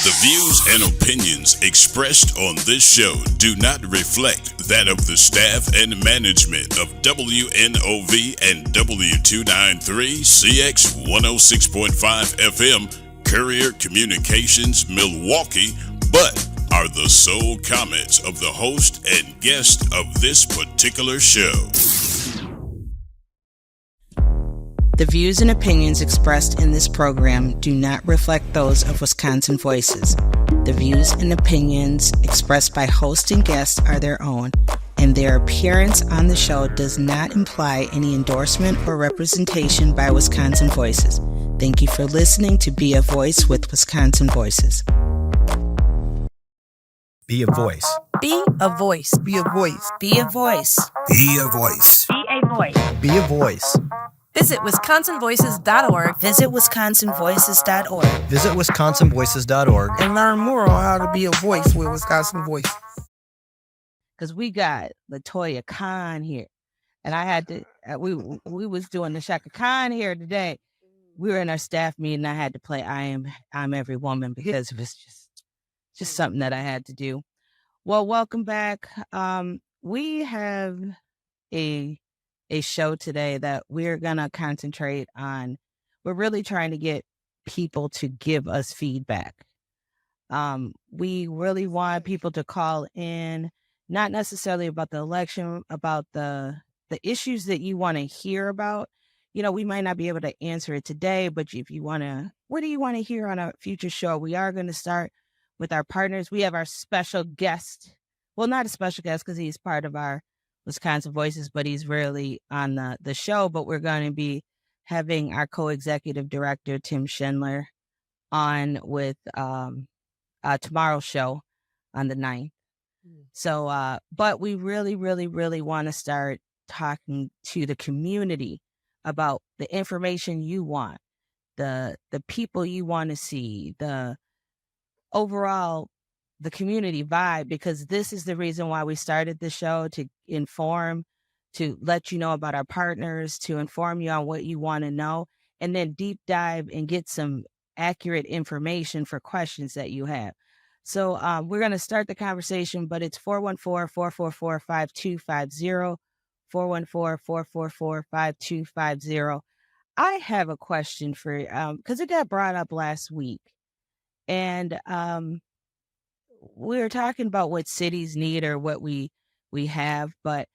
The views and opinions expressed on this show do not reflect that of the staff and management of WNOV and W293 CX 106.5 FM Courier Communications Milwaukee, but are the sole comments of the host and guest of this particular show. The views and opinions expressed in this program do not reflect those of Wisconsin Voices. The views and opinions expressed by host and guests are their own, and their appearance on the show does not imply any endorsement or representation by Wisconsin Voices. Thank you for listening to Be a Voice with Wisconsin Voices. Be a voice. Be a voice. Be a voice. Be a voice. Be a voice. Be a voice. Be a voice. Visit WisconsinVoices.org. Visit WisconsinVoices.org. Visit WisconsinVoices.org And learn more on how to be a voice with Wisconsin Voices. Because we got Latoya Khan here. And I had to, we was doing the Shaka Khan here today. We were in our staff meeting. I had to play I'm Every Woman because it was just something that I had to do. Well, welcome back. We have a show today that we're going to concentrate on. We're really trying to get people to give us feedback. We really want people to call in, not necessarily about the election, about the issues that you want to hear about. You know, we might not be able to answer it today, but if you want to, what do you want to hear on a future show? We are going to start with our partners. We have our special guest. Well, not a special guest because he's part of our Wisconsin Voices, but he's really on the show. But we're going to be having our co-executive director, Tim Schindler, on with tomorrow's show on the 9th. So, but we really, really, really want to start talking to the community about the information you want, the people you want to see, the overall the community vibe, because this is the reason why we started the show, to inform, to let you know about our partners, to inform you on what you want to know, and then deep dive and get some accurate information for questions that you have. So we're going to start the conversation, but it's 414-444-5250, 414-444-5250. I have a question for you, because it got brought up last week. And we were talking about what cities need or what we have, but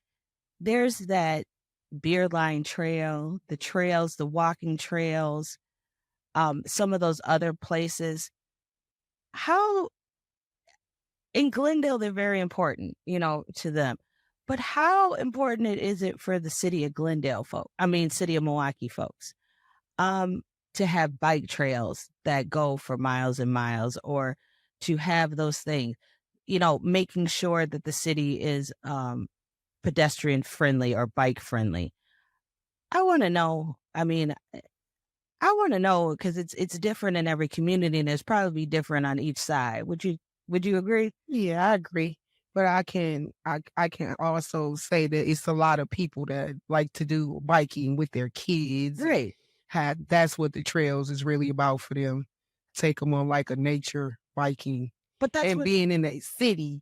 there's that beer line trail, the trails, the walking trails, some of those other places. How in Glendale, they're very important, to them. But how important is it for the city of Glendale city of Milwaukee folks, to have bike trails that go for miles and miles, or to have those things, making sure that the city is pedestrian friendly or bike friendly. I want to know. I want to know because it's different in every community, and it's probably different on each side. Would you agree? Yeah, I agree. But I can also say that it's a lot of people that like to do biking with their kids. Right. That's what the trails is really about for them. Take them on like a nature biking. But being in a city,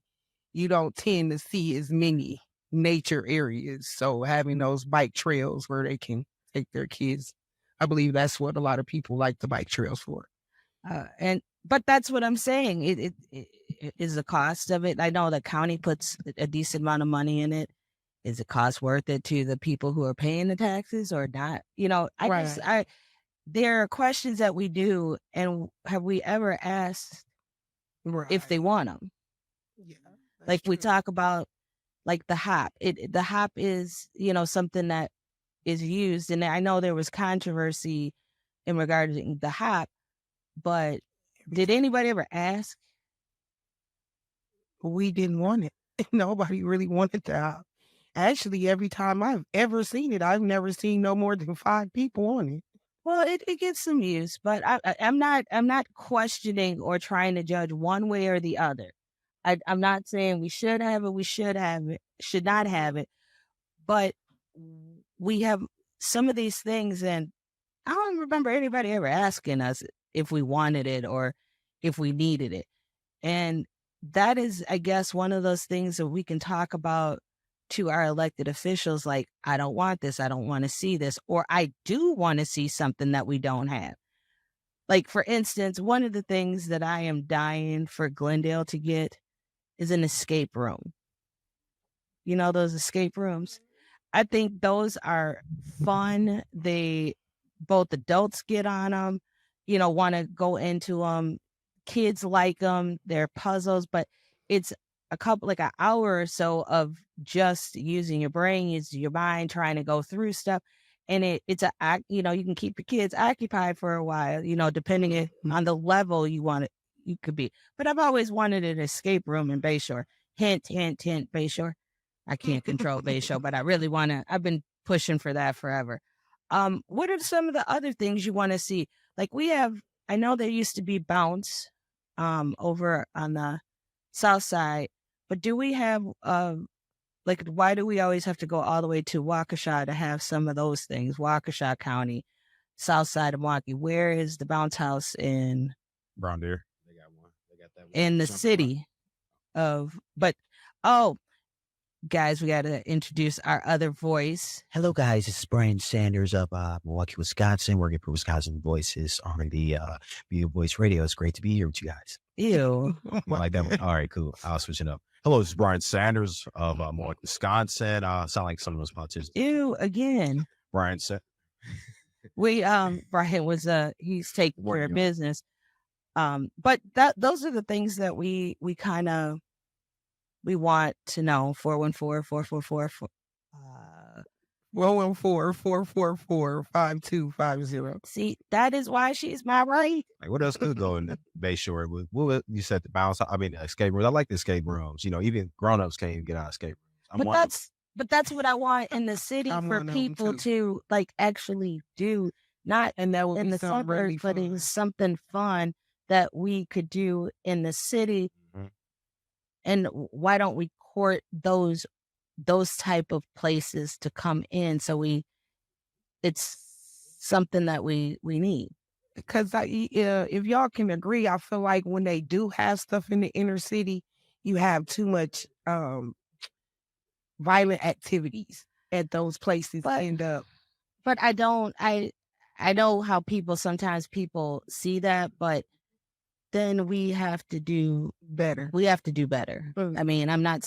you don't tend to see as many nature areas. So having those bike trails where they can take their kids, I believe that's what a lot of people like the bike trails for. But that's what I'm saying. It is the cost of it. I know the county puts a decent amount of money in it. Is the cost worth it to the people who are paying the taxes or not? There are questions that we do, and have we ever asked if they want them? Yeah, like we talk about, like the hop. The hop is, something that is used, and I know there was controversy in regarding the hop, but did anybody ever ask? We didn't want it. Nobody really wanted the hop. Actually, every time I've ever seen it, I've never seen no more than 5 people on it. Well, it gets some use, but I'm not questioning or trying to judge one way or the other. I'm not saying we should have it, should not have it, but we have some of these things, and I don't remember anybody ever asking us if we wanted it or if we needed it. And that is, I guess, one of those things that we can talk about to our elected officials, like, I don't want this, I don't want to see this, or I do want to see something that we don't have. Like, for instance, one of the things that I am dying for Glendale to get is an escape room. You know, those escape rooms? I think those are fun. They, both adults get on them, want to go into them. Kids like them. They're puzzles, but it's like an hour or so of just using your brain, using your mind, trying to go through stuff. And it's a act, you can keep your kids occupied for a while, depending on the level you could be. But I've always wanted an escape room in Bayshore. Hint, hint, hint, Bayshore. I can't control Bayshore, but I really want to. I've been pushing for that forever. What are some of the other things you want to see? Like, I know there used to be Bounce over on the south side, but do we have, why do we always have to go all the way to Waukesha to have some of those things? Waukesha County, south side of Milwaukee. Where is the Bounce House in? Brown Deer. They got one. They got that one. In the city guys, we got to introduce our other voice. Hello, guys. This is Brian Sanders of Milwaukee, Wisconsin, working for Wisconsin Voices on the Be a Voice Radio. It's great to be here with you guys. Ew. I like that one. All right, cool. I'll switch it up. Hello, this is Brian Sanders of Milwaukee, Wisconsin. Sound like some of those politicians. Ew, again. Brian said. Brian was, he's taking care of business. But those are the things that we kind of, we want to know. 414-444. 414-444-5250. See, that is why she's my right. Like, what else could go in Bayshore? What you said, the bounce. I mean, escape rooms. I like the escape rooms. Even grown-ups can't even get out of escape rooms. But that's what I want in the city for people to actually do. Not and that would in be the suburbs, really, but it was something fun that we could do in the city. Mm-hmm. And why don't we court those type of places to come in? So it's something that we need. Because if y'all can agree, I feel like when they do have stuff in the inner city, you have too much violent activities at those places end up. But I know how sometimes people see that, but then we have to do better. We have to do better. I mean, I'm not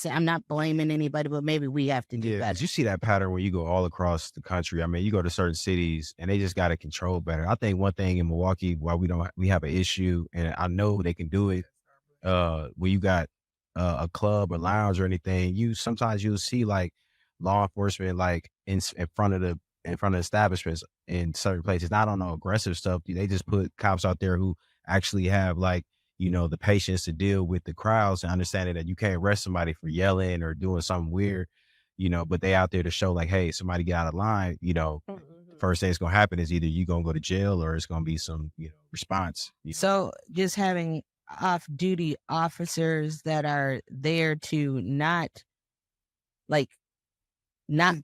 blaming anybody, but maybe we have to do better. You see that pattern when you go all across the country. I mean, you go to certain cities and they just got to control better. I think one thing in Milwaukee, why we have an issue, and I know they can do it, when you got a club or lounge or anything, sometimes you'll see law enforcement in front of the establishments in certain places. Not on no aggressive stuff. They just put cops out there who actually have the patience to deal with the crowds and understanding that you can't arrest somebody for yelling or doing something weird, but they out there to show hey, somebody get out of line, first thing that's going to happen is either you going to go to jail or it's going to be some, response. So just having off-duty officers that are there to not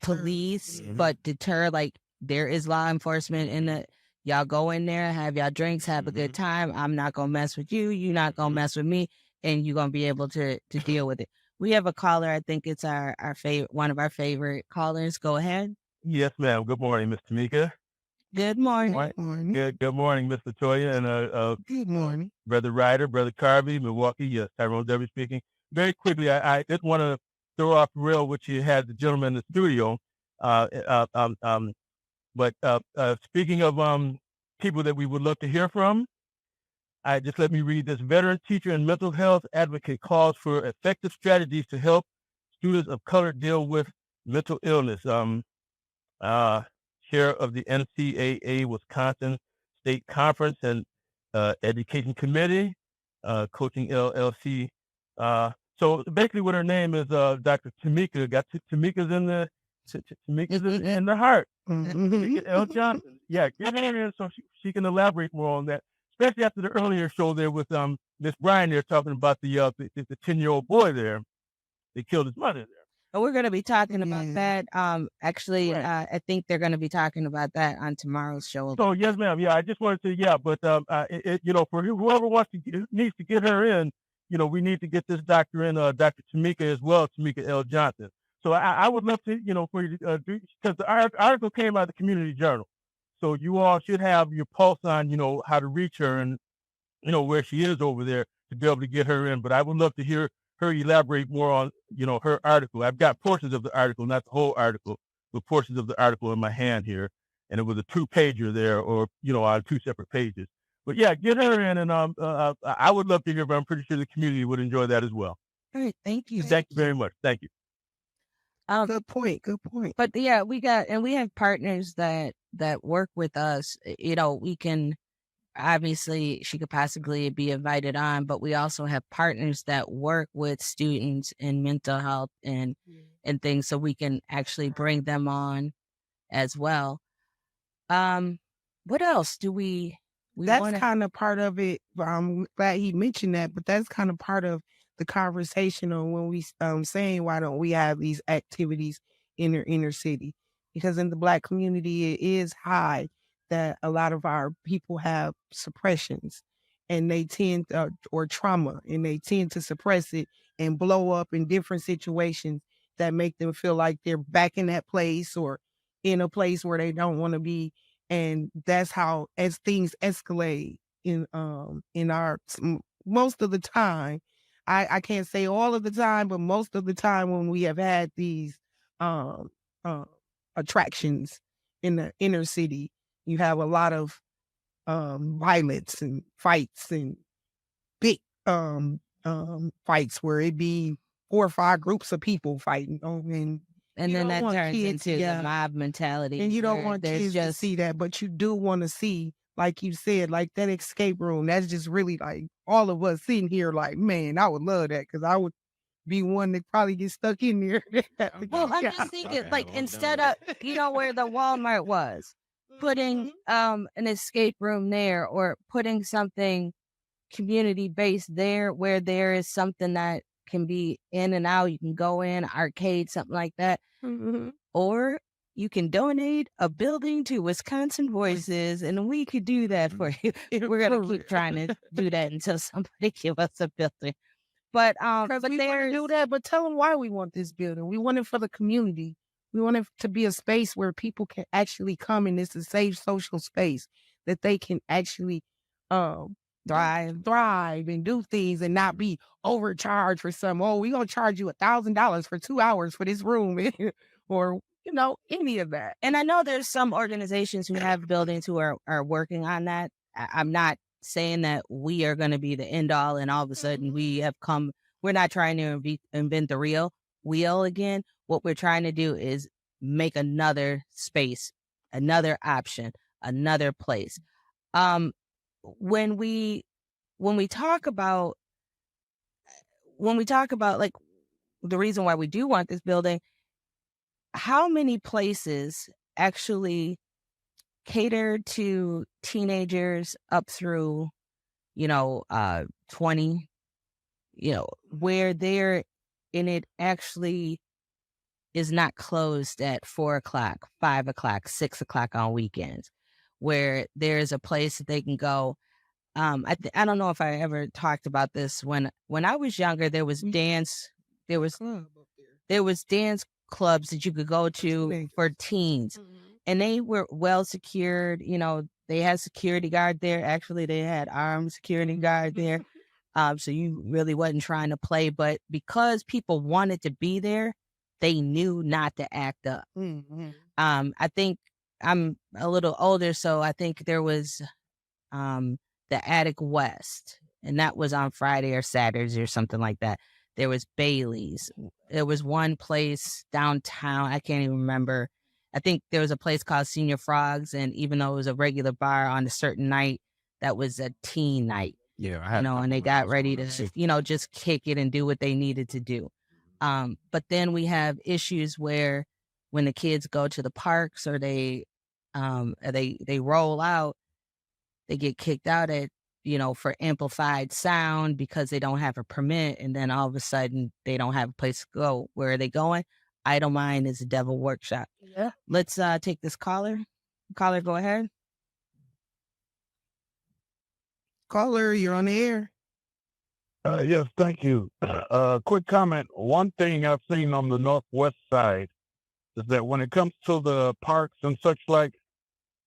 police, but deter, there is law enforcement in the, y'all go in there, have y'all drinks, have a good time. I'm not going to mess with you. You're not going to mess with me. And you're going to be able to deal with it. We have a caller. I think it's our favorite, one of our favorite callers. Go ahead. Yes, ma'am. Good morning, Miss Tamika. Good morning. Good morning. Good morning, Mr. Toya, and good morning, Brother Ryder, Brother Carvey, Milwaukee. Yes, Tyrone W. speaking. Very quickly, I just want to throw off the rail, which you had the gentleman in the studio. But speaking of people that we would love to hear from, let me read this. Veteran teacher and mental health advocate calls for effective strategies to help students of color deal with mental illness. Chair of the NCAA Wisconsin State Conference and Education Committee, Coaching LLC. So basically what her name is, Dr. Tamika. Got Tamika's in the in the heart. Tamika L. Johnson. Yeah, get her in so she can elaborate more on that. Especially after the earlier show there with Miss Bryan there talking about the 10-year-old boy there. They killed his mother there. And we're going to be talking about that. Actually, Right. I think they're going to be talking about that on tomorrow's show. So yes, ma'am. Yeah, I just wanted to. But for whoever needs to get her in, we need to get this doctor in, Dr. Tamika as well, Tamika L. Johnson. So I would love to, for you to do, because the article came out of the Community Journal. So you all should have your pulse on, how to reach her and where she is over there to be able to get her in. But I would love to hear her elaborate more on, her article. I've got portions of the article, not the whole article, but portions of the article in my hand here. And it was a 2-pager there, or, on 2 separate pages. But yeah, get her in, and I would love to hear, but I'm pretty sure the community would enjoy that as well. All right, thank you. Thank you very much. Thank you. Good point. But yeah, we have partners that work with us. We can, obviously she could possibly be invited on, but we also have partners that work with students in mental health and things, so we can actually bring them on as well. What else do we That's kind of part of it. I'm glad he mentioned that, but that's kind of part of the conversation on when we saying why don't we have these activities in the inner city? Because in the Black community, it is high that a lot of our people have suppressions, and they tend or trauma, and they tend to suppress it and blow up in different situations that make them feel like they're back in that place or in a place where they don't want to be. And that's how, as things escalate in our most of the time, I can't say all of the time, but most of the time when we have had these attractions in the inner city, you have a lot of violence and fights and big fights where it be 4 or 5 groups of people fighting. And then that turns kids, into the mob mentality. and you don't where want there's kids to see that, but you do want to see, like you said, like that escape room. That's just really like all of us sitting here like, man, I would love that, because I would be one that probably get stuck in there. Well, I'm just thinking, like, instead of, where the Walmart was, putting an escape room there, or putting something community based there where there is something that can be in and out. You can go in, arcade, something like that. Or you can donate a building to Wisconsin Voices, and we could do that for you. We're going to keep trying to do that until somebody give us a building. But we want to do that, but tell them why we want this building. We want it for the community. We want it to be a space where people can actually come, and it's a safe social space that they can actually thrive and do things and not be overcharged for some. Oh, we're gonna charge you $1,000 for 2 hours for this room, or any of that. And I know there's some organizations who have buildings who are working on that. I'm not saying that we are going to be the end all, and all of a sudden we have come. We're not trying to invent the real wheel again. What we're trying to do is make another space, another option, another place. When we talk about like the reason why we do want this building, how many places actually cater to teenagers up through 20, where they're in, it actually is not closed at 4 o'clock, 5 o'clock, 6 o'clock on weekends, where there's a place that they can go. I don't know if I ever talked about this. When I was younger, there was dance clubs that you could go to for teens, and they were well secured. They had security guard there. Actually, they had armed security guard there. So you really wasn't trying to play, but because people wanted to be there, they knew not to act up. I think I'm a little older, so I think there was the Attic West, and that was on Friday or Saturdays or something like that. There was Bailey's. There was one place downtown, I can't even remember. I think there was a place called Senior Frogs, and even though it was a regular bar on a certain night, that was a teen night. Yeah, And they got ready to, just kick it and do what they needed to do. But then we have issues where when the kids go to the parks, or they roll out, they get kicked out for amplified sound because they don't have a permit. And then all of a sudden they don't have a place to go. Where are they going? Idle Mind is a devil workshop. Yeah. Let's take this caller. Caller, go ahead. Caller, you're on the air. Yes, thank you. Quick comment. One thing I've seen on the northwest side is that when it comes to the parks and such like,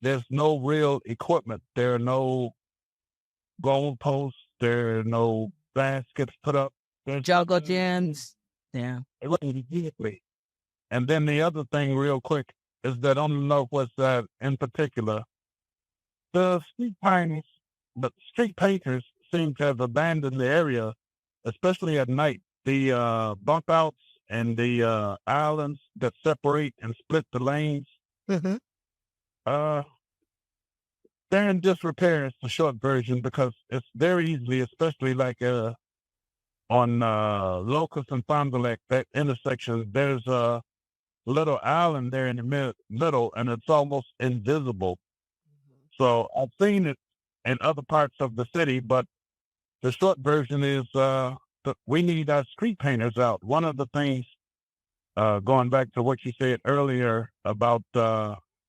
there's no real equipment. There are no goal posts. There are no baskets put up. There's Juggle nothing- gyms. Yeah. Immediately. And then the other thing, real quick, is that on the northwest side, in particular, the street painters seem to have abandoned the area, especially at night. The bump outs and the islands that separate and split the lanes, Mm-hmm. they're in disrepair. It's the short version because it's very easily, especially like on Locust and Fond du Lac, that intersection, there's a little island there in the middle, and it's almost invisible. So I've seen it in other parts of the city, but the short version is we need our street painters out. One of the things, going back to what you said earlier about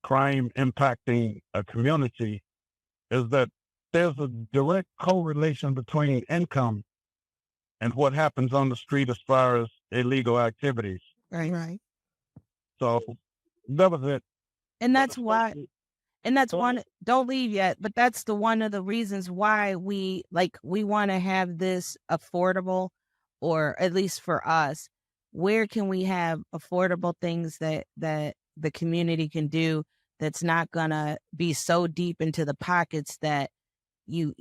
crime impacting a community, is that there's a direct correlation between income and what happens on the street as far as illegal activities. Right. So that was it. And that's why, and that's one, don't leave yet, but that's one of the reasons why we want to have this affordable, or at least for us, where can we have affordable things that the community can do that's not gonna be so deep into the pockets that you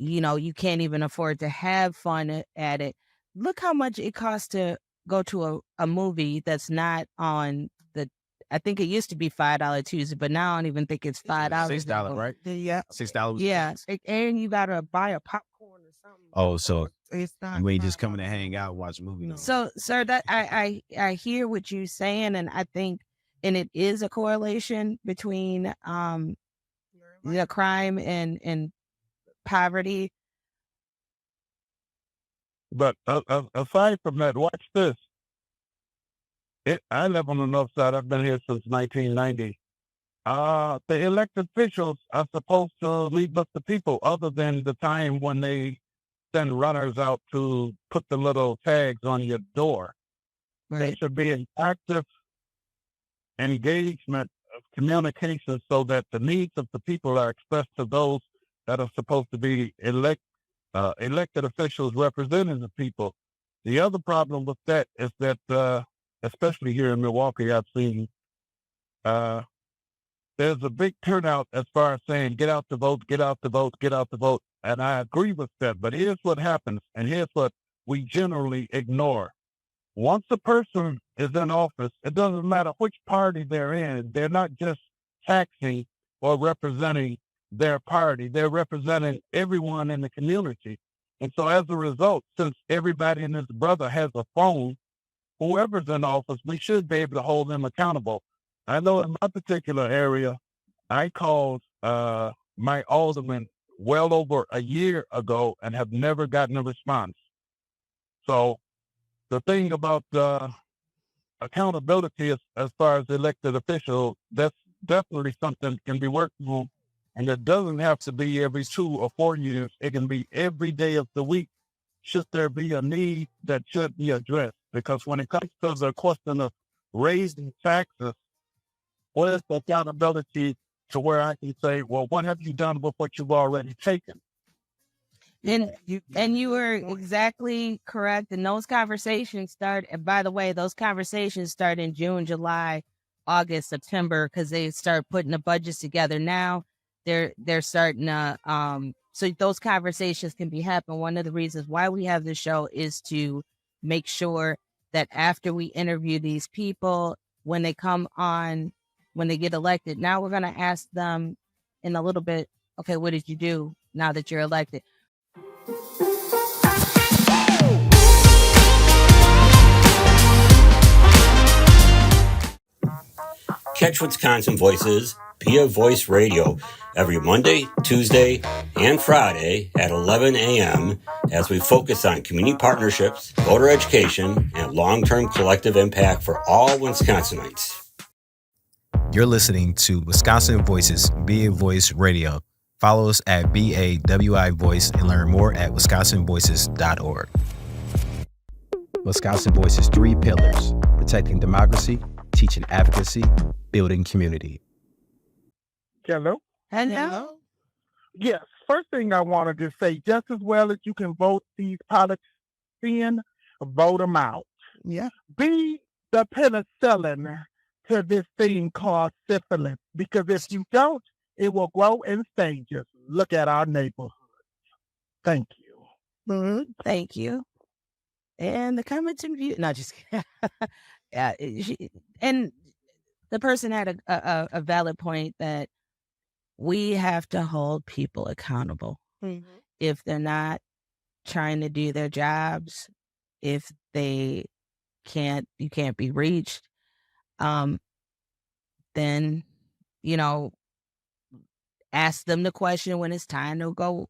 can't even afford to have fun at it. Look how much it costs to go to a movie that's not on the, I think it used to be $5 Tuesday, but now I don't even think it's $5. $6, right? Yeah. $6. Yeah. And you gotta buy a popcorn or something. Oh, so It's not. you ain't just coming to hang out and watch a movie. No. So, sir, that I hear what you're saying, and I think, and it is a correlation between crime and poverty. But aside from that, watch this. I live on the north side. I've been here since 1990. The elected officials are supposed to lead us the people, other than the time when they send runners out to put the little tags on your door. There Right. should be an active engagement of communication so that the needs of the people are expressed to those that are supposed to be elected officials representing the people. The other problem with that is that, especially here in Milwaukee, I've seen there's a big turnout as far as saying, get out to vote, get out to vote, get out to vote. And I agree with that. But here's what happens, and here's what we generally ignore. Once a person is in office, it doesn't matter which party they're in. They're not just taxing or representing their party. They're representing everyone in the community. And so as a result, since everybody and his brother has a phone, whoever's in office, we should be able to hold them accountable. I know in my particular area, I called my alderman well over a year ago and have never gotten a response. So the thing about accountability as far as elected officials, that's definitely something that can be worked on. And it doesn't have to be every 2 or 4 years. It can be every day of the week. Should there be a need that should be addressed? Because when it comes to the question of raising taxes, what is the accountability to where I can say, well, what have you done with what you've already taken? And you were exactly correct. And those conversations start, and by the way, those conversations start in June, July, August, September, because they start putting the budgets together. Now they're starting to, so those conversations can be happening. One of the reasons why we have this show is to make sure that after we interview these people, when they come on, when they get elected, now we're going to ask them in a little bit, okay, what did you do now that you're elected? Catch Wisconsin Voices Be a Voice Radio every Monday, Tuesday, and Friday at 11 a.m. as we focus on community partnerships, voter education, and long-term collective impact for all Wisconsinites. You're listening to Wisconsin Voices Be a Voice Radio. Follow us at BAWI Voice and learn more at wisconsinvoices.org. Wisconsin Voices 3 pillars: protecting democracy, teaching advocacy, building community. Hello? Hello. Yes. First thing I wanted to say, just as well as you can vote these politics in, vote them out. Yeah. Be the penicillin to this thing called syphilis, because if you don't, it will grow in stages. Look at our neighborhood. Thank you. Thank you. And the comments and view. No, just kidding. Yeah, and the person had a valid point that we have to hold people accountable. If they're not trying to do their jobs, if you can't be reached, then, ask them the question when it's time to go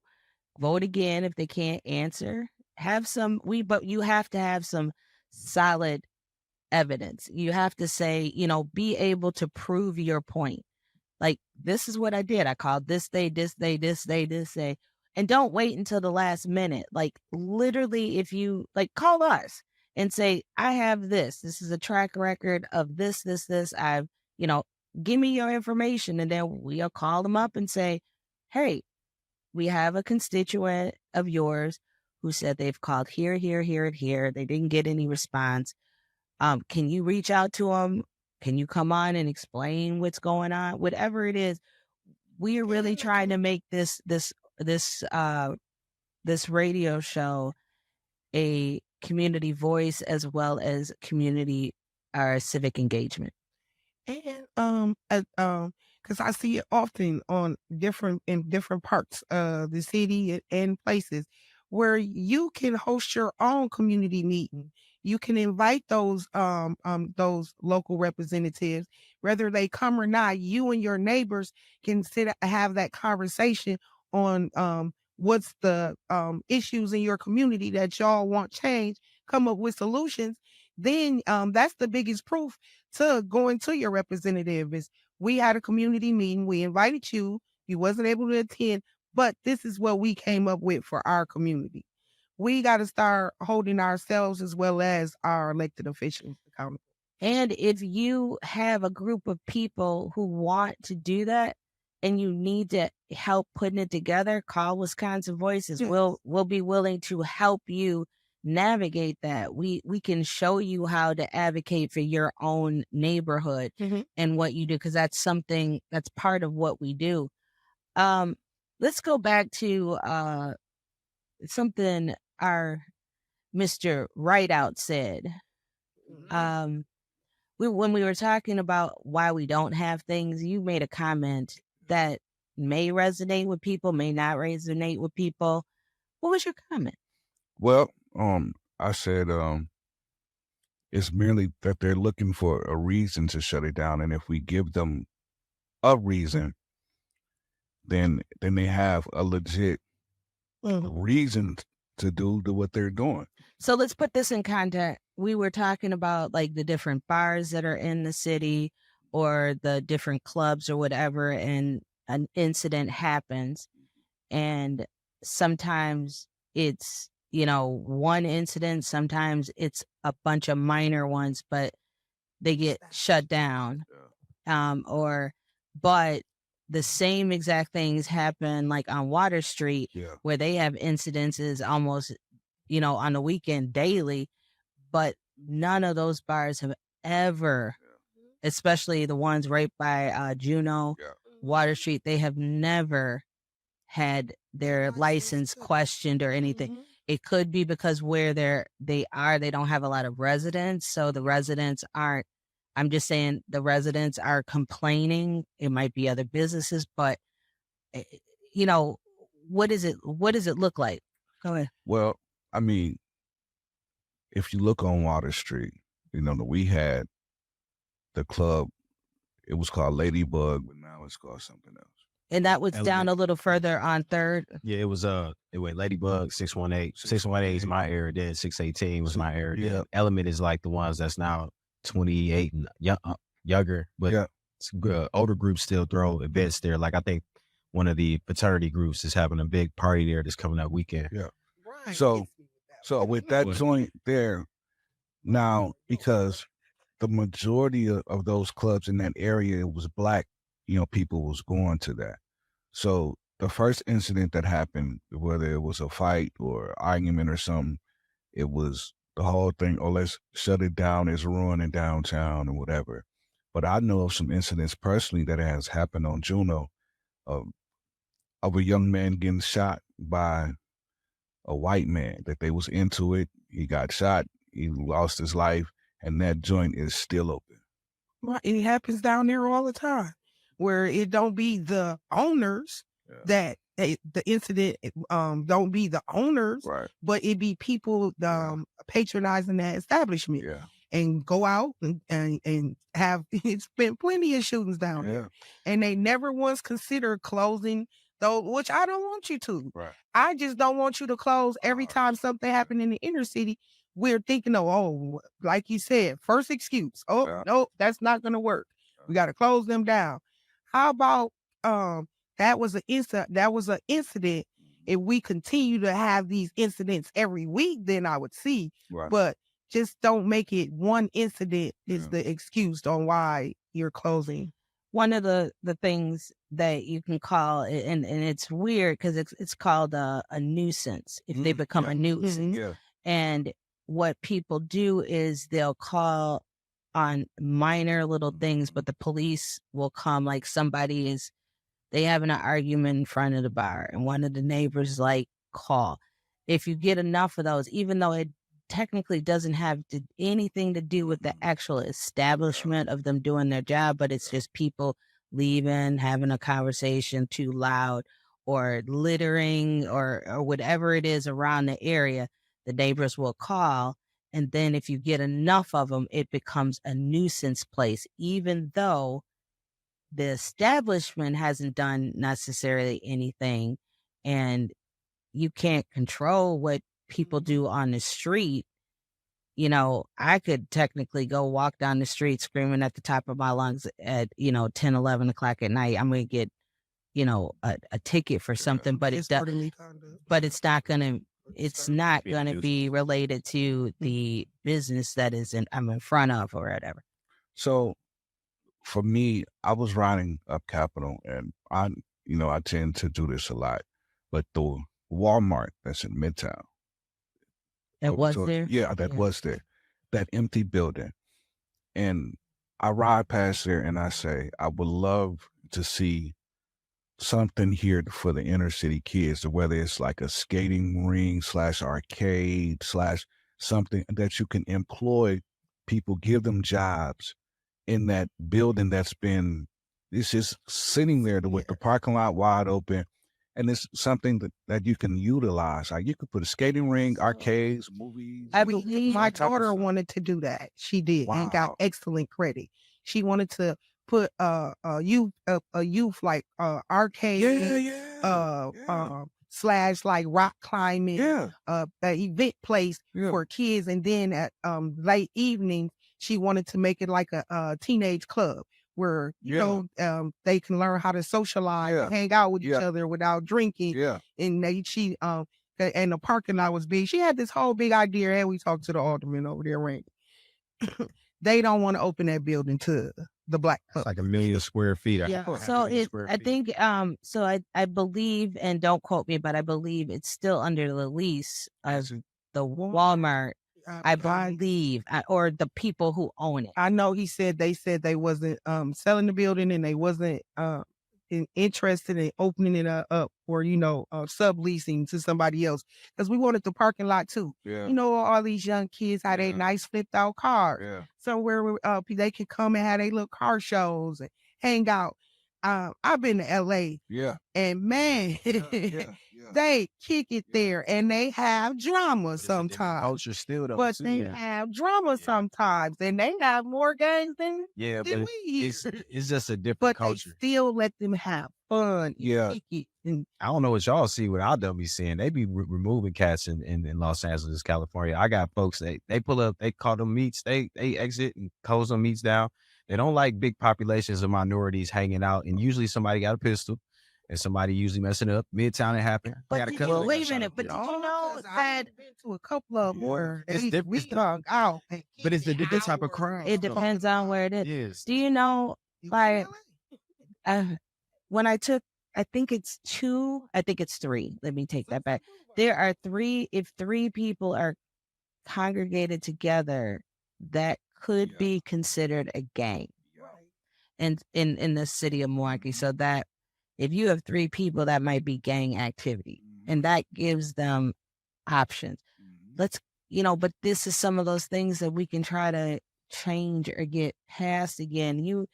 vote again. If they can't answer, but you have to have some solid evidence. You have to say, be able to prove your point. Like, this is what I did. I called this day, this day, this day, this day. And don't wait until the last minute. Like, literally, if you call us and say, I have this. This is a track record of this. I've, give me your information. And then we'll call them up and say, hey, we have a constituent of yours who said they've called here, here, here, and here. They didn't get any response. Can you reach out to them? Can you come on and explain what's going on? Whatever it is, we are really trying to make this radio show a community voice as well as community civic engagement. And because I see it often in different parts of the city and places where you can host your own community meeting. You can invite those local representatives, whether they come or not. You and your neighbors can have that conversation on what's the issues in your community that y'all want change. Come up with solutions. Then that's the biggest proof to going to your representative is we had a community meeting. We invited you. You wasn't able to attend, but this is what we came up with for our community. We got to start holding ourselves as well as our elected officials accountable. And if you have a group of people who want to do that and you need to help putting it together, call Wisconsin Voices. Yes. We'll be willing to help you navigate that. We can show you how to advocate for your own neighborhood and what you do, because that's something that's part of what we do. Let's go back to something our Mr. Rideout said. When we were talking about why we don't have things, you made a comment that may resonate with people, may not resonate with people. What was your comment? Well, I said it's merely that they're looking for a reason to shut it down, and if we give them a reason, then they have a legit reason to do what they're doing. So let's put this in context. We were talking about like the different bars that are in the city or the different clubs or whatever, and an incident happens, and sometimes it's one incident, sometimes it's a bunch of minor ones, but they get shut down. But the same exact things happen like on Water Street, where they have incidences almost on the weekend daily, but none of those bars have ever, especially the ones right by Juneau, Water Street, they have never had their license questioned or anything. It could be because where they don't have a lot of residents. So the residents aren't, I'm just saying the residents are complaining. It might be other businesses, but what does it look like? Go ahead. Well, I mean, if you look on Water Street, we had the club It was called Ladybug, but now it's called something else. And that was down a little further on 3rd. Yeah, it was it went Ladybug, 618. 618 is my area, then 618 was my area. Yeah. Element is like the ones that's now 28 and younger, but older groups still throw events there. Like I think one of the fraternity groups is having a big party there this coming up weekend. Yeah. Right. So with that joint there, now because the majority of those clubs in that area, it was black, people was going to that. So the first incident that happened, whether it was a fight or argument or something, it was the whole thing, oh, let's shut it down, it's ruining downtown or whatever. But I know of some incidents personally that has happened on Juno of a young man getting shot by a white man, that they was into it. He got shot, he lost his life, and that joint is still open. Right. It happens down there all the time, where it don't be the owners that the incident don't be the owners, Right. but it be people patronizing that establishment and go out and have it's been plenty of shootings down there, and they never once consider closing those, which I don't want you to. Right. I just don't want you to close every time something happened in the inner city. We're thinking of, like you said, first excuse. No, that's not going to work. We got to close them down. How about that was an incident. If we continue to have these incidents every week, then I would see. Right. But just don't make it one incident is the excuse on why you're closing. One of the things that you can call it, and it's weird because it's called a nuisance if they become a nuisance. Yeah. And what people do is they'll call on minor little things, but the police will come, like they having an argument in front of the bar and one of the neighbors call. If you get enough of those, even though it technically doesn't have anything to do with the actual establishment of them doing their job, but it's just people leaving, having a conversation too loud or littering or whatever it is around the area, the neighbors will call. And then if you get enough of them, it becomes a nuisance place, even though the establishment hasn't done necessarily anything, and you can't control what people do on the street. I could technically go walk down the street screaming at the top of my lungs at 10, 11 o'clock at night. I'm going to get a ticket for something, but it's not going to be related to the business that I'm in front of or whatever. So for me, I was riding up Capitol, and I tend to do this a lot, but the Walmart that's in Midtown. That was there? Yeah, that was there. That empty building. And I ride past there and I say, I would love to see something here for the inner city kids, whether it's like a skating ring / arcade / something that you can employ people, give them jobs in that building it's just sitting there with the parking lot wide open. And it's something that you can utilize. Like you could put a skating ring, arcades, movies. I believe my daughter wanted to do that. She did and got excellent credit. She wanted to put a youth like arcade, / like rock climbing, an event place for kids, and then at late evening she wanted to make it like a teenage club where they can learn how to socialize, and hang out with each other without drinking. And and the parking lot was big. She had this whole big idea, and we talked to the alderman over there, Randy. They don't want to open that building to the black club. It's like 1 million square feet. So I believe, and don't quote me, but I believe it's still under the lease of the Walmart. I believe, or the people who own it. I know they said they wasn't selling the building, and they wasn't interested in opening it up or subleasing to somebody else, because we wanted the parking lot too. All these young kids had a nice flipped out cars somewhere where they could come and have their little car shows and hang out. I've been to LA. Yeah. And man, they kick it there, and they have drama sometimes. Culture still though. But too. they have drama sometimes, and they have more gangs than Yeah, than but we it's here. it's just a different But culture. they still let them have fun. And Yeah. kick it and I don't know what y'all see what I done be seeing. They be removing cats in Los Angeles, California. I got folks they pull up, they call them meets, they exit and close them meets down. They don't like big populations of minorities hanging out, and usually somebody got a pistol, and somebody usually messing up. Midtown it happened. I got But a did couple you, that wait got a shot minute, up but there. did you know I've that been to a couple of them where It's we different. hung out. And But it's the kicked different type of hours. crime. it depends on where it is? Yes. Do you know, You like, feel it? when I took, I think it's three. Let me take that back. There are three, if three people are congregated together, that could be considered a gang. And in the city of Milwaukee. So that if you have three people, that might be gang activity. And that gives them options. Let's, but this is some of those things that we can try to change or get past again.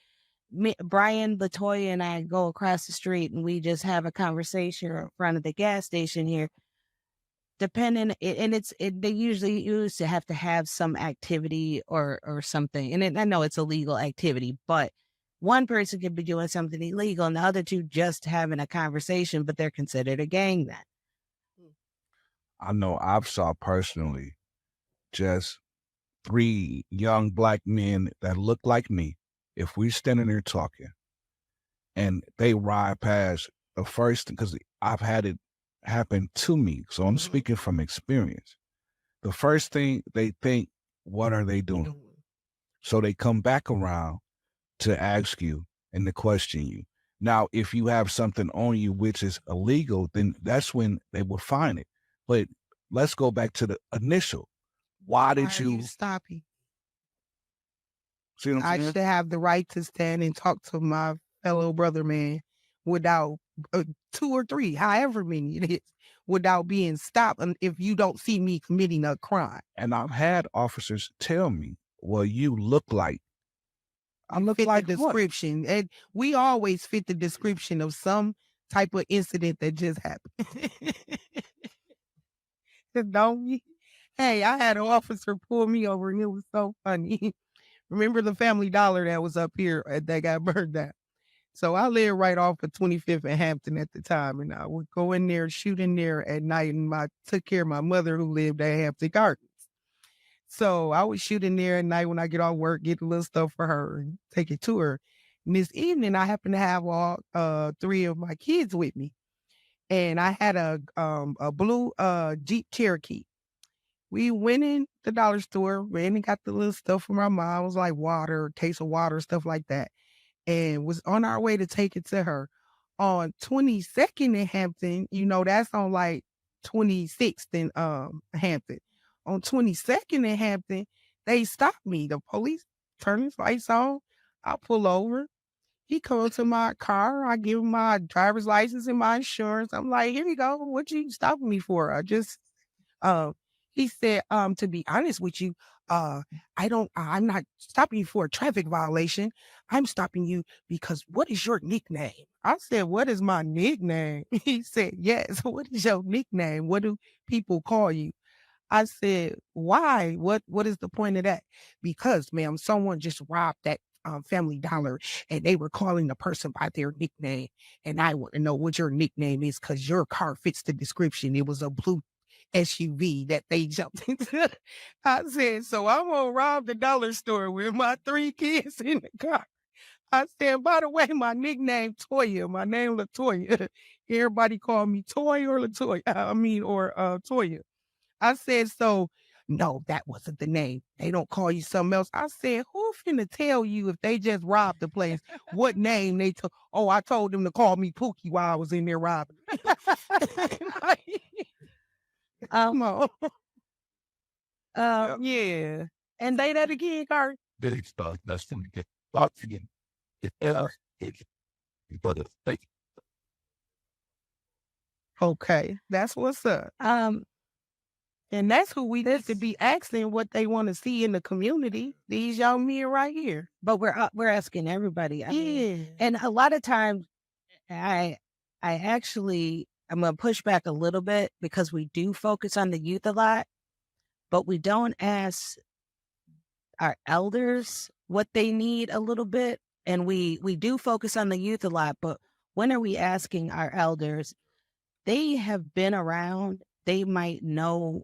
Brian, Latoya, and I go across the street and we just have a conversation in front of the gas station here. Depending, they usually used to have some activity or something. And I know it's illegal activity, but one person could be doing something illegal and the other two just having a conversation, but they're considered a gang then. I know I've saw personally just 3 young black men that look like me. If we standing there talking and they ride past the first, because I've had it happen to me, so I'm speaking from experience. The first thing they think, what are they doing? So they come back around to ask you and to question you. Now, if you have something on you which is illegal, then that's when they will find it. But let's go back to the initial. Why Why did are you you stopping? see what I'm I saying? should have the right to stand and talk to my fellow brother man without 2 or 3, however many it is, without being stopped if you don't see me committing a crime. And I've had officers tell me, well, you look like, I look Fit like the what? description. And we always fit the description of some type of incident that just happened. Don't we? Hey, I had an officer pull me over and it was so funny. Remember the Family Dollar that was up here that got burned down? So I lived right off of 25th and Hampton at the time, and I would go in there, shoot in there at night, and I took care of my mother who lived at Hampton Gardens. So I would shoot in there at night when I get off work, get a little stuff for her, and take it to her. And this evening, I happened to have all 3 of my kids with me, and I had a blue Jeep Cherokee. We went in the dollar store, ran and got the little stuff for my mom. It was like water, case of water, stuff like that, and was on our way to take it to her. On 22nd in Hampton, that's on like 26th in Hampton. On 22nd in Hampton, they stopped me. The police turn his lights on. I pull over. He comes to my car. I give him my driver's license and my insurance. I'm like, here you go. What you stopping me for? Uh, he said, to be honest with you, I'm not stopping you for a traffic violation. I'm stopping you because what is your nickname? I said, what is my nickname? He said, yes. What is your nickname? What do people call you? I said, why? What is the point of that? Because, ma'am, someone just robbed that Family Dollar and they were calling the person by their nickname. And I want to know what your nickname is because your car fits the description. It was a blue SUV that they jumped into. I said, so I'm going to rob the dollar store with my 3 kids in the car. I said, by the way, my nickname Toya, my name Latoya. Everybody call me Toy or Latoya. Or Toya. I said, so no, that wasn't the name. They don't call you something else. I said, who finna tell you if they just robbed the place, what name they took? Oh, I told them to call me Pookie while I was in there robbing. Come on. Yeah. And they that again, Carl? Big stuff. That's going to get lots again. It's for the state. Okay, that's what's up. And that's who we need to be asking what they want to see in the community. These young men right here. But we're asking everybody. I mean, and a lot of times, I'm gonna push back a little bit because we do focus on the youth a lot, but we don't ask our elders what they need a little bit. And we do focus on the youth a lot, but when are we asking our elders? They have been around. They might know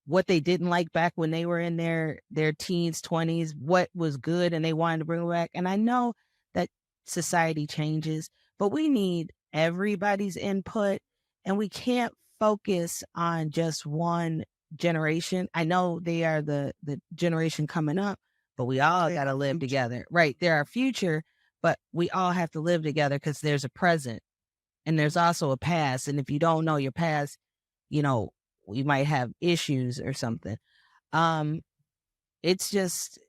what they didn't like back when they were in their teens, 20s, what was good and they wanted to bring it back. And I know that society changes, but we need everybody's input and we can't focus on just one generation. I know they are the generation coming up, but we all got to live together, right? They're our future, but we all have to live together because there's a present and there's also a past. And if you don't know your past, you know, we might have issues or something. It's just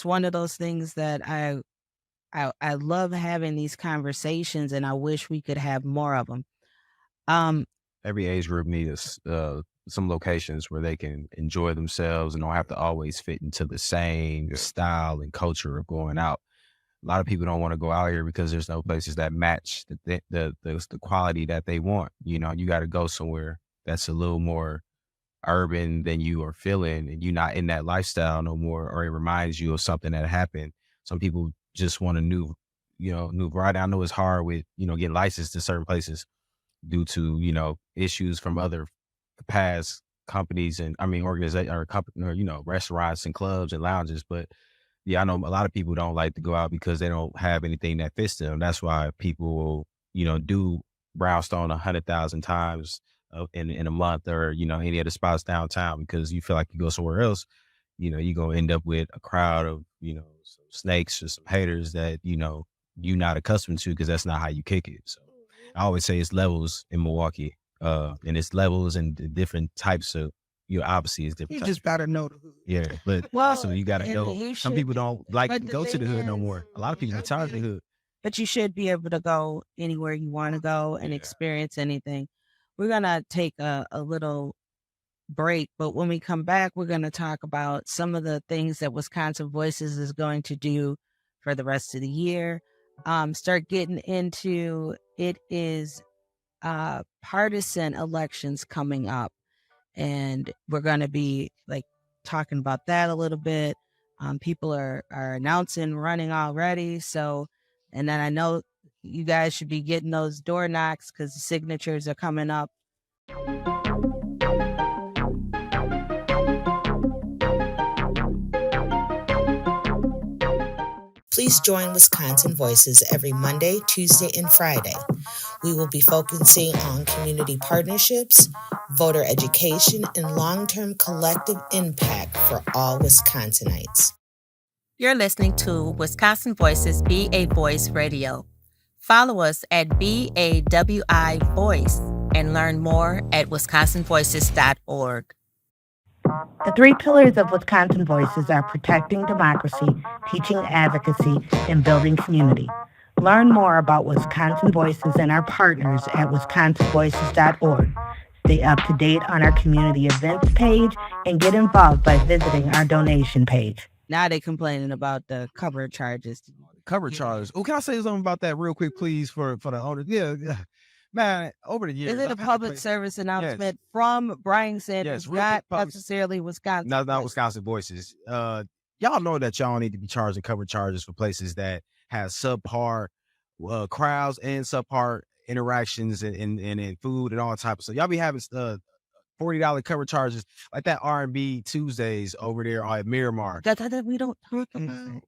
one of those things that I love having these conversations, and I wish we could have more of them. Every age group needs some locations where they can enjoy themselves and don't have to always fit into the same style and culture of going out. A lot of people don't want to go out here because there's no places that match the quality that they want. You know, you got to go somewhere that's a little more urban than you are feeling, and you're not in that lifestyle no more, or it reminds you of something that happened. Some people just want a new variety. I know it's hard with, getting licensed to certain places due to, issues from other past companies and organizations or restaurants and clubs and lounges. But yeah, I know a lot of people don't like to go out because they don't have anything that fits them. That's why people will, do brownstone 100,000 times in a month, or, any other spots downtown, because you feel like you go somewhere else, you're going to end up with a crowd of, some snakes or some haters that, you're not accustomed to, because that's not how you kick it. So I always say it's levels in Milwaukee, and it's levels and different types of, obviously it's different. You just gotta know the hood. Yeah, but so you gotta know. Some people don't like to go to the hood no more. A lot of people are tired of the hood. But you should be able to go anywhere you want to go and experience anything. We're gonna take a little break, but when we come back, we're gonna talk about some of the things that Wisconsin Voices is going to do for the rest of the year. Start getting into it is partisan elections coming up, and we're going to be like talking about that a little bit. People are announcing running already, so, and then I know you guys should be getting those door knocks because the signatures are coming up. Please join Wisconsin Voices every Monday, Tuesday, and Friday. We will be focusing on community partnerships, voter education, and long-term collective impact for all Wisconsinites. You're listening to Wisconsin Voices Be a Voice Radio. Follow us at BAWI Voice and learn more at wisconsinvoices.org. The three pillars of Wisconsin Voices are protecting democracy, teaching advocacy, and building community. Learn more about Wisconsin Voices and our partners at wisconsinvoices.org. Stay up to date on our community events page and get involved by visiting our donation page. Now they complaining about the cover charges. Cover charges. Oh, can I say something about that real quick, please, for the owners? Yeah. Man, over the years. Is it a public service announcement from Brian Sanders, not necessarily Wisconsin? Not Wisconsin Voices. Y'all know that y'all need to be charging cover charges for places that have subpar crowds and subpar interactions and food and all types of stuff. Y'all be having $40 cover charges like that R&B Tuesdays over there at Miramar. That we don't talk about.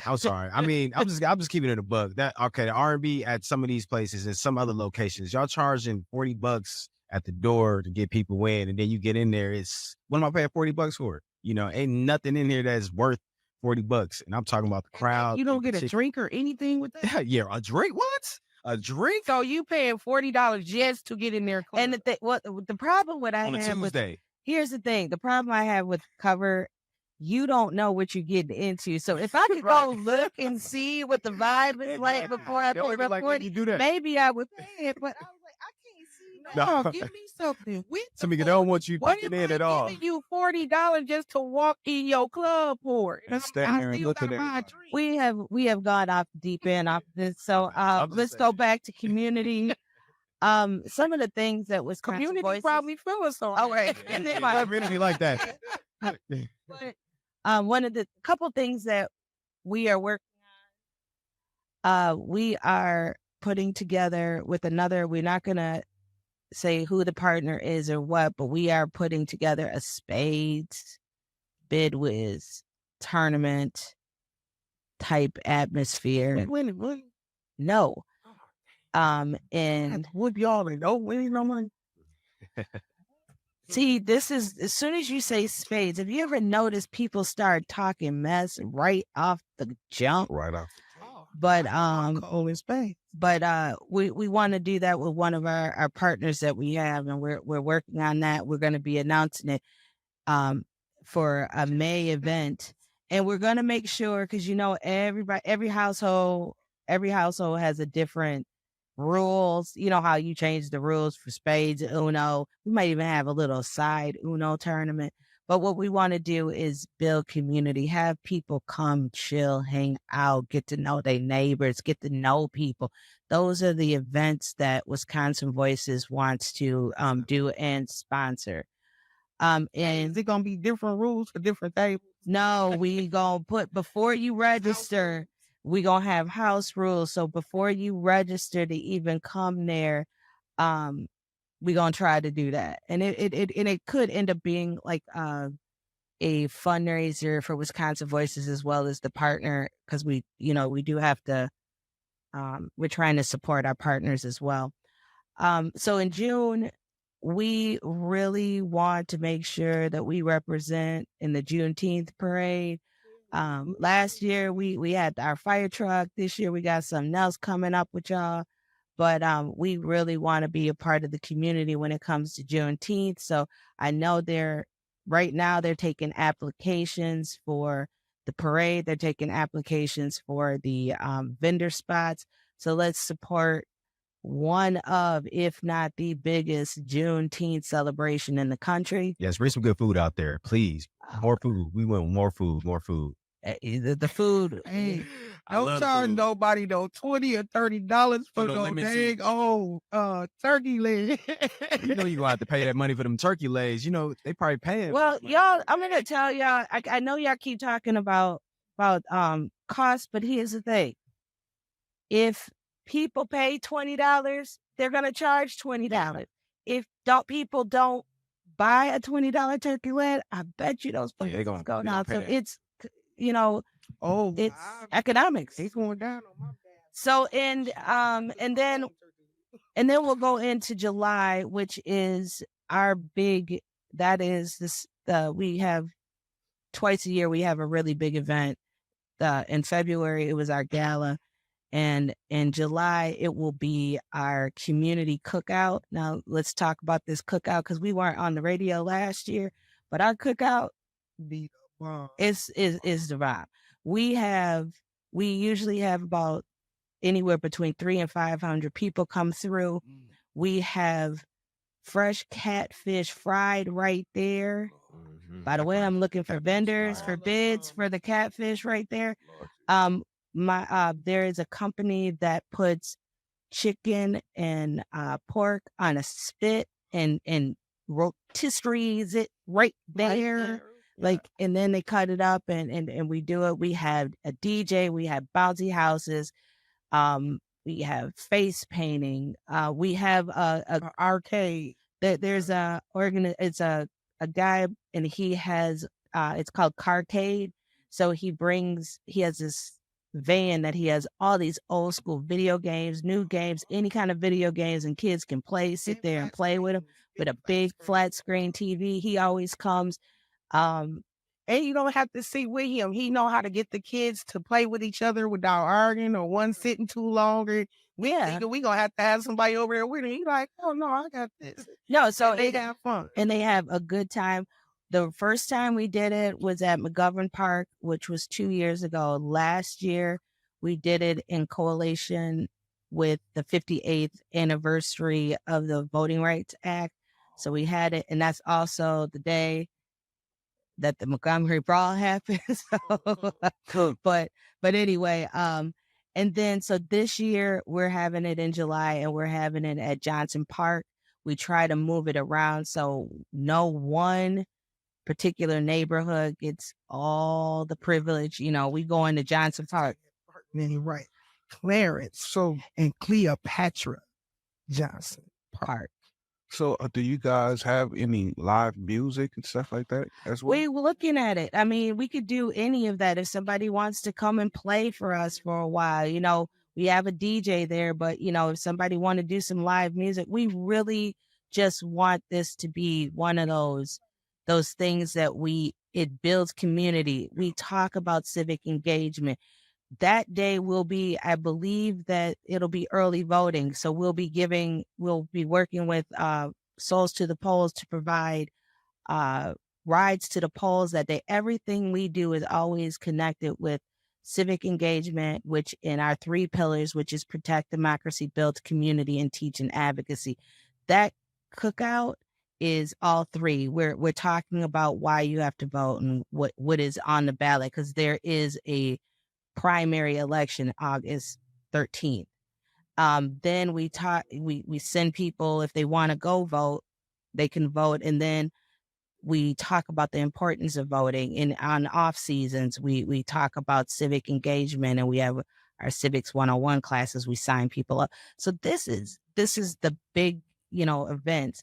I'm sorry. I mean, I'm just keeping it a buck. The R&B at some of these places and some other locations, y'all charging $40 at the door to get people in, and then you get in there. It's what am I paying $40 for? Ain't nothing in here that's worth $40. And I'm talking about the crowd. You don't get a drink or anything with that? Yeah, a drink? What? A drink? So you paying $40 just to get in there? And the problem with I have with here's the thing. The problem I have with cover, you don't know what you're getting into. So if I could go look and see what the vibe is like before I pay my $40, maybe I would pay it. But I was like, I can't see No, give me something. Tamika, they don't want you What picking if in at all. giving you $40 just to walk in your club for it? And stand there and look at it. We have gone off deep end off this. So let's go back to community. Some of the things that was Community probably feel us on. Oh, right. Community like that. But one of the couple things that we are working on, we are putting together with another. We're not gonna say who the partner is or what, but we are putting together a spades bid whiz tournament type atmosphere. Winning. No. And would y'all and don't win no money. See, this is as soon as you say spades, have you ever noticed people start talking mess right off the jump? Right off. But Cold in spades. But we want to do that with one of our partners that we have, and we're working on that. We're going to be announcing it for a May event, and we're going to make sure, because every household has a different rules. You know how you change the rules for spades, Uno. We might even have a little side Uno tournament. But what we want to do is build community, have people come, chill, hang out, get to know their neighbors, get to know people. Those are the events that Wisconsin Voices wants to do and sponsor. And is it gonna be different rules for different tables? No, we gonna put, before you register, we gonna have house rules. So before you register to even come there, we gonna try to do that. And it could end up being like a fundraiser for Wisconsin Voices as well as the partner, because we do have to, we're trying to support our partners as well. So in June, we really want to make sure that we represent in the Juneteenth parade. Last year we had our fire truck. This year we got something else coming up with y'all. But we really want to be a part of the community when it comes to Juneteenth. So I know right now they're taking applications for the parade. They're taking applications for the vendor spots. So let's support one of, if not the biggest Juneteenth celebration in the country. Yes, bring some good food out there, please. More food. We want more food. The food. Hey, don't charge nobody no $20 or $30 for no dang old turkey leg. You know you're gonna have to pay that money for them turkey legs. You know, they probably paying. Well, y'all, I'm gonna tell y'all, I know y'all keep talking about cost, but here's the thing. If people pay $20, they're gonna charge $20. If people don't buy a $20 turkey leg, I bet you those places go down. So it's it's economics. It's going down on my bad. So and then we'll go into July, which is our big. That is this. We have twice a year. We have a really big event. In February, it was our gala, and in July it will be our community cookout. Now let's talk about this cookout, because we weren't on the radio last year, but our cookout is the vibe. We usually have about anywhere between 300 and 500 people come through. We have fresh catfish fried right there. By the way, I'm looking for vendors for bids for the catfish right there. There is a company that puts chicken and pork on a spit and rotisseries it right there. And then they cut it up and we do it. We have a DJ, we have bouncy houses, we have face painting, we have a arcade. There's it's a guy, and he has it's called Carcade. So he has this van that he has all these old school video games, new games, any kind of video games, and kids can sit there and play with them with a big flat screen TV. He always comes. And you don't have to sit with him. He know how to get the kids to play with each other without arguing or one sitting too long. We gonna have to have somebody over there with him. He's like, oh no, I got this. No, so they have fun and they have a good time. The first time we did it was at McGovern Park, which was 2 years ago. Last year we did it in coalition with the 58th anniversary of the Voting Rights Act. So we had it, and that's also the day that the Montgomery Brawl happened. but anyway, and then so this year we're having it in July, and we're having it at Johnson Park. We try to move it around so no one particular neighborhood gets all the privilege. You know, we go into Johnson Park. Then right, Clarence, and Cleopatra Johnson Park. So, do you guys have any live music and stuff like that as well? We were looking at it. I mean, we could do any of that if somebody wants to come and play for us for a while. You know, we have a DJ there, but you know, if somebody want to do some live music, we really just want this to be one of those things that it builds community. We talk about civic engagement. That day will be, I believe that it'll be early voting. So we'll be working with Souls to the Polls to provide rides to the polls that day. Everything we do is always connected with civic engagement, which in our 3 pillars, which is protect democracy, build community, and teach and advocacy. That cookout is all 3. We're talking about why you have to vote and what is on the ballot, because there is a primary election August 13th. Then we send people, if they want to go vote, they can vote. And then we talk about the importance of voting. And on off seasons, we talk about civic engagement, and we have our civics 101 classes. We sign people up. So this is the big, event.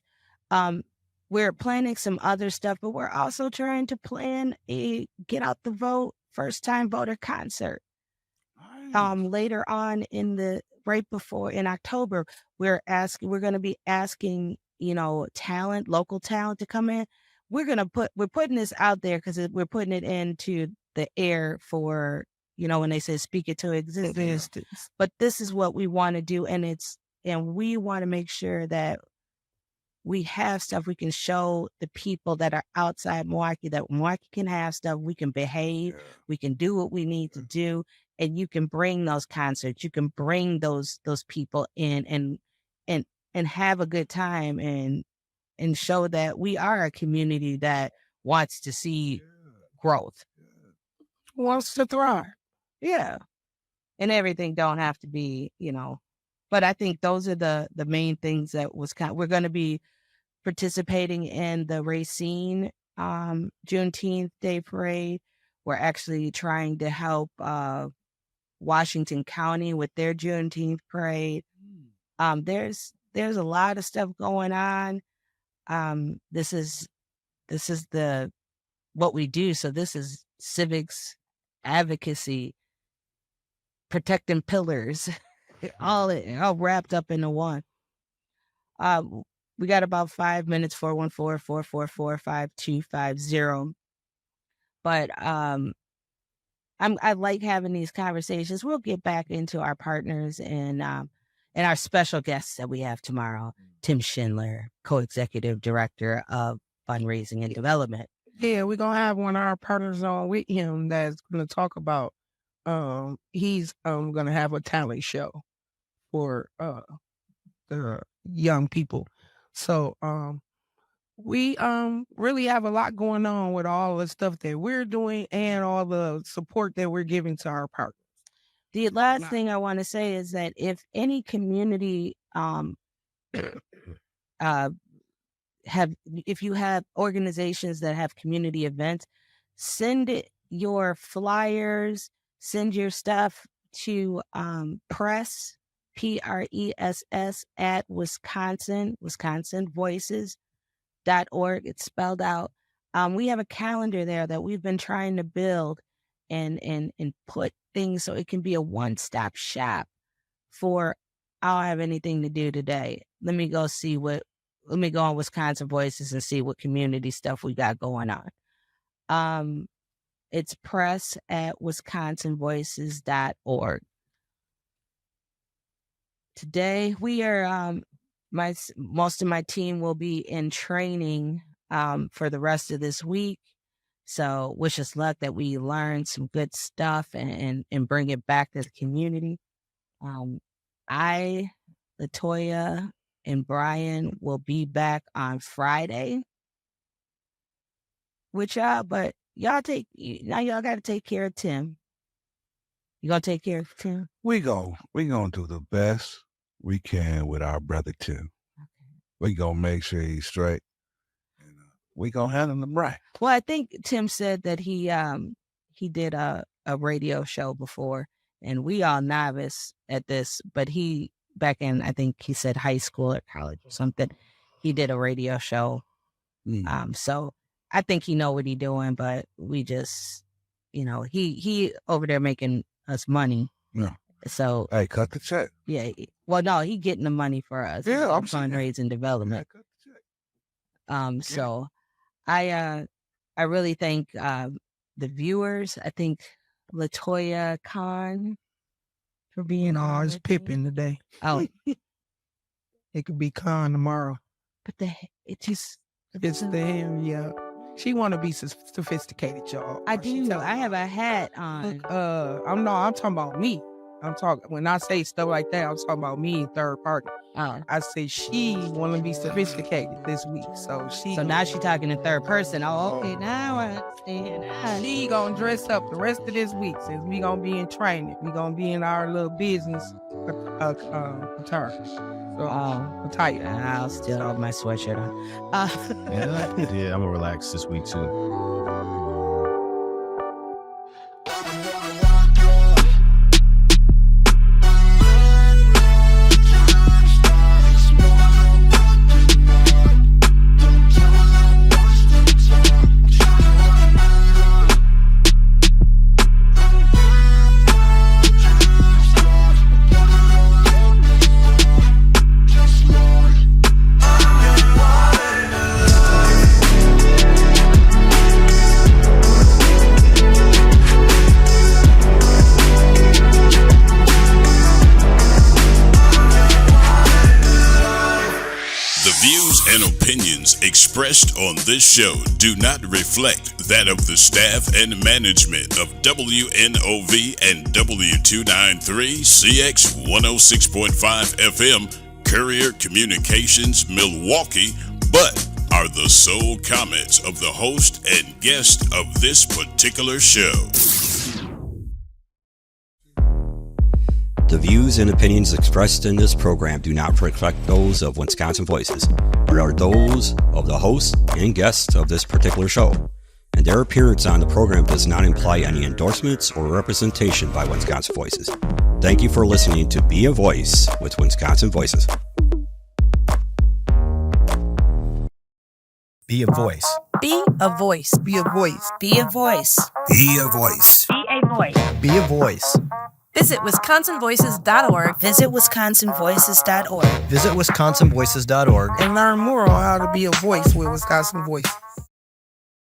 We're planning some other stuff, but we're also trying to plan a get out the vote first time voter concert. Later on right before in October, we're going to be asking, local talent to come in. We're putting this out there because we're putting it into the air for, when they say speak it to existence. But this is what we want to do. And we want to make sure that we have stuff we can show the people that are outside Milwaukee, that Milwaukee can have stuff. We can behave. We can do what we need to do. And you can bring those concerts. You can bring those people in and have a good time and show that we are a community that wants to see growth. Wants to thrive. Yeah. And everything don't have to be, but I think those are the main things that we're going to be participating in the Racine Juneteenth Day Parade. We're actually trying to help Washington County with their Juneteenth parade. There's a lot of stuff going on. This is what we do. So this is civics, advocacy, protecting pillars, all wrapped up into one. We got about 5 minutes, 414-444-5250. But I like having these conversations. We'll get back into our partners and our special guests that we have tomorrow. Tim Schindler, co-executive director of fundraising and development. Yeah, we're gonna have one of our partners on with him that's gonna talk about he's gonna have a talent show for the young people. So we really have a lot going on with all the stuff that we're doing and all the support that we're giving to our partners. The last thing I want to say is that if any community if you have organizations that have community events, send your flyers, send your stuff to press, PRESS at wisconsinvoices.org. It's spelled out. We have a calendar there that we've been trying to build and put things so it can be a one-stop shop for I don't have anything to do today. Let me go on Wisconsin Voices and see what community stuff we got going on. It's press at wisconsinvoices.org. Today we are most of my team will be in training for the rest of this week. So wish us luck that we learn some good stuff and bring it back to the community. Latoya, and Brian will be back on Friday with y'all, but y'all got to take care of Tim. You gonna take care of Tim? We gonna do the best we can with our brother Tim. Okay. We gonna make sure he's straight. And we gonna handle him right. Well, I think Tim said that he did a radio show before, and we all novice at this, but he back in, I think he said high school or college or something, he did a radio show. So I think he know what he doing, but we just, he over there making us money. Yeah. So hey, cut the check. Yeah. Well, no, he getting the money for us. Yeah, I'm fundraising development. Yeah, cut the check. So I really thank the viewers. I think Latoya Khan for being on. It's Pippin today. Oh, it could be Khan tomorrow. But it's the hair, yeah. She want to be sophisticated, y'all. I do. I have a hat on. I'm talking about me. When I say stuff like that, I'm talking about me, third party. I say she want to be sophisticated this week, so now she talking in third person. Oh, okay, now I understand. She gonna dress up the rest of this week since we gonna be in training. We gonna be in our little business attire. So tight. I'll still have my sweatshirt on. Yeah, I'm gonna relax this week too. Expressed on this show do not reflect that of the staff and management of WNOV and W293 CX 106.5 FM Courier Communications Milwaukee, but are the sole comments of the host and guest of this particular show. The views and opinions expressed in this program do not reflect those of Wisconsin Voices, but are those of the host and guests of this particular show, and their appearance on the program does not imply any endorsements or representation by Wisconsin Voices. Thank you for listening to Be a Voice with Wisconsin Voices. Be a voice. Be a voice. Be a voice. Be a voice. Be a voice. Be a voice. Be a voice. Visit WisconsinVoices.org. Visit WisconsinVoices.org. Visit WisconsinVoices.org and learn more on how to be a voice with Wisconsin Voices.